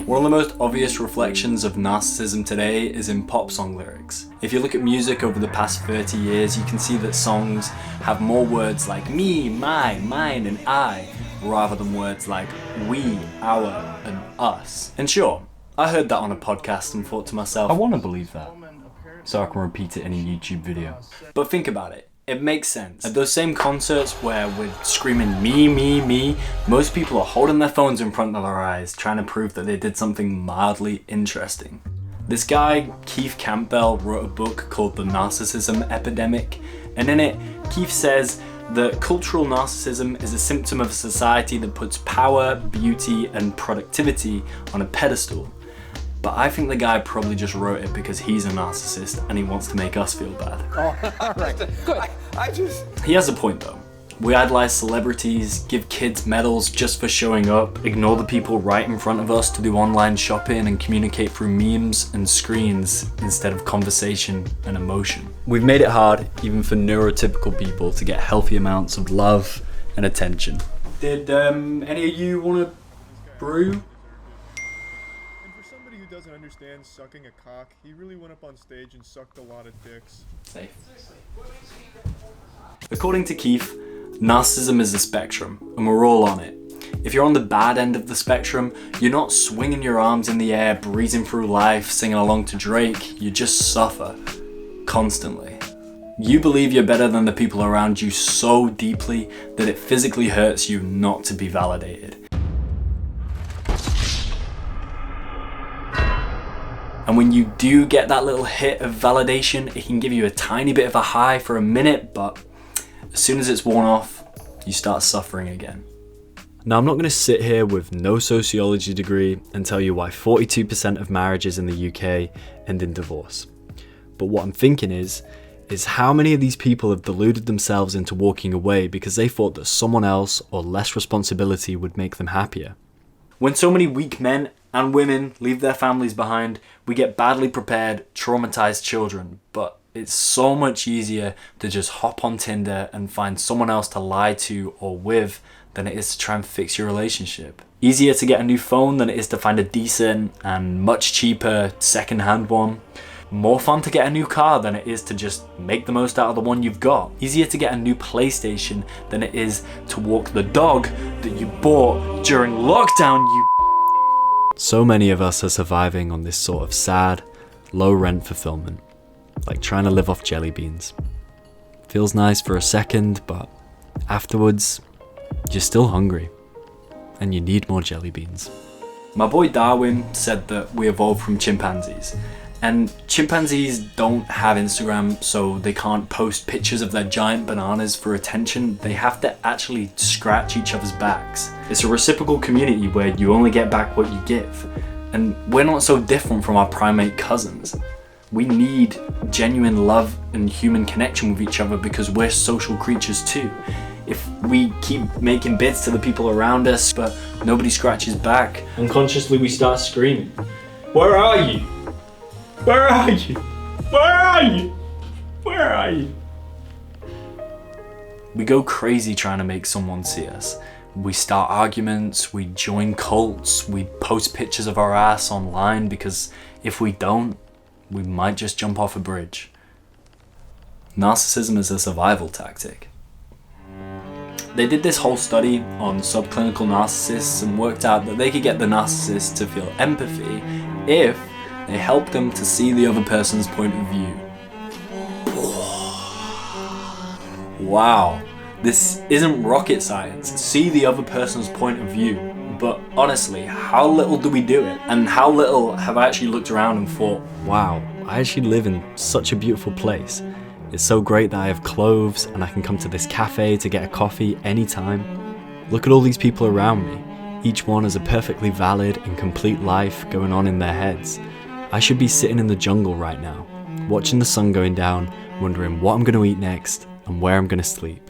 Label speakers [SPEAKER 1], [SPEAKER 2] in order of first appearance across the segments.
[SPEAKER 1] One of the most obvious reflections of narcissism today is in pop song lyrics. If you look at music over the past 30 years, you can see that songs have more words like me, my, mine, and I, rather than words like we, our, and us. And sure, I heard that on a podcast and thought to myself, I want to believe that, so I can repeat it in a YouTube video. But think about it. It makes sense. At those same concerts where we're screaming me, me, me, most people are holding their phones in front of their eyes, trying to prove that they did something mildly interesting. This guy, Campbell, wrote a book called The Narcissism Epidemic, and in it, Keith says that cultural narcissism is a symptom of a society that puts power, beauty, and productivity on a pedestal. But I think the guy probably just wrote it because he's a narcissist and he wants to make us feel bad.
[SPEAKER 2] Oh, all right, good.
[SPEAKER 1] He has a point though. We idolize celebrities, give kids medals just for showing up, ignore the people right in front of us to do online shopping and communicate through memes and screens instead of conversation and emotion. We've made it hard, even for neurotypical people, to get healthy amounts of love and attention. Did any of you want to brew?
[SPEAKER 3] Doesn't understand sucking a cock. He really went up on stage and sucked a lot of dicks.
[SPEAKER 1] Safe. According to Keith, narcissism is a spectrum, and we're all on it. If you're on the bad end of the spectrum, you're not swinging your arms in the air, breezing through life, singing along to Drake. You just suffer constantly. You believe you're better than the people around you so deeply that it physically hurts you not to be validated. And when you do get that little hit of validation, it can give you a tiny bit of a high for a minute, but as soon as it's worn off, you start suffering again. Now, I'm not going to sit here with no sociology degree and tell you why 42% of marriages in the UK end in divorce. But what I'm thinking is how many of these people have deluded themselves into walking away because they thought that someone else or less responsibility would make them happier. When so many weak men and women leave their families behind, we get badly prepared, traumatized children. But it's so much easier to just hop on Tinder and find someone else to lie to or with than it is to try and fix your relationship. Easier to get a new phone than it is to find a decent and much cheaper second-hand one. More fun to get a new car than it is to just make the most out of the one you've got. Easier to get a new PlayStation than it is to walk the dog that you bought during lockdown, you... So many of us are surviving on this sort of sad, low-rent fulfillment, like trying to live off jelly beans. Feels nice for a second, but afterwards, you're still hungry, and you need more jelly beans. My boy Darwin said that we evolved from chimpanzees, and chimpanzees don't have Instagram, so they can't post pictures of their giant bananas for attention. They have to actually scratch each other's backs. It's a reciprocal community where you only get back what you give. And we're not so different from our primate cousins. We need genuine love and human connection with each other because we're social creatures too. If we keep making bids to the people around us, but nobody scratches back, unconsciously we start screaming, "Where are you? Where are you? Where are you? Where are you?" We go crazy trying to make someone see us. We start arguments, we join cults, we post pictures of our ass online because if we don't, we might just jump off a bridge. Narcissism is a survival tactic. They did this whole study on subclinical narcissists and worked out that they could get the narcissist to feel empathy if they helped them to see the other person's point of view. Wow, this isn't rocket science. See the other person's point of view. But honestly, how little do we do it? And how little have I actually looked around and thought, wow, I actually live in such a beautiful place. It's so great that I have clothes and I can come to this cafe to get a coffee anytime. Look at all these people around me. Each one has a perfectly valid and complete life going on in their heads. I should be sitting in the jungle right now, watching the sun going down, wondering what I'm going to eat next and where I'm going to sleep.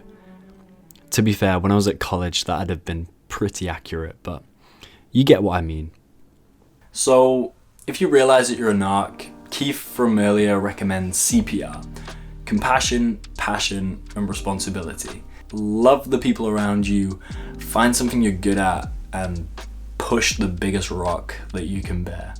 [SPEAKER 1] To be fair, when I was at college, that'd have been pretty accurate, but you get what I mean. So, if you realize that you're a narc, Keith from earlier recommends C.P.R. Compassion, passion, and responsibility. Love the people around you, find something you're good at, and push the biggest rock that you can bear.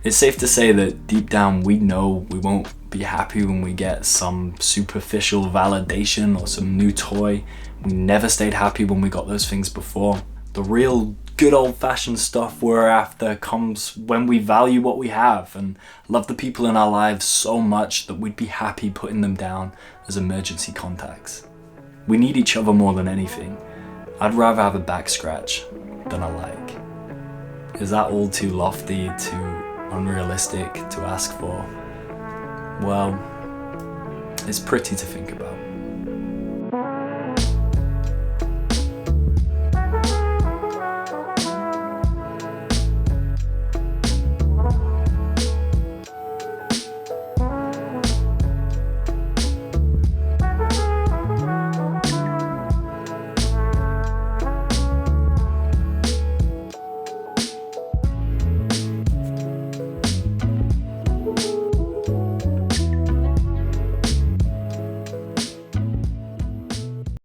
[SPEAKER 1] It's safe to say that deep down we know we won't be happy when we get some superficial validation or some new toy. We never stayed happy when we got those things before. The real good old-fashioned stuff we're after comes when we value what we have and love the people in our lives so much that we'd be happy putting them down as emergency contacts. We need each other more than anything. I'd rather have a back scratch than a like. Is that all too lofty, too unrealistic to ask for? Well, it's pretty to think about.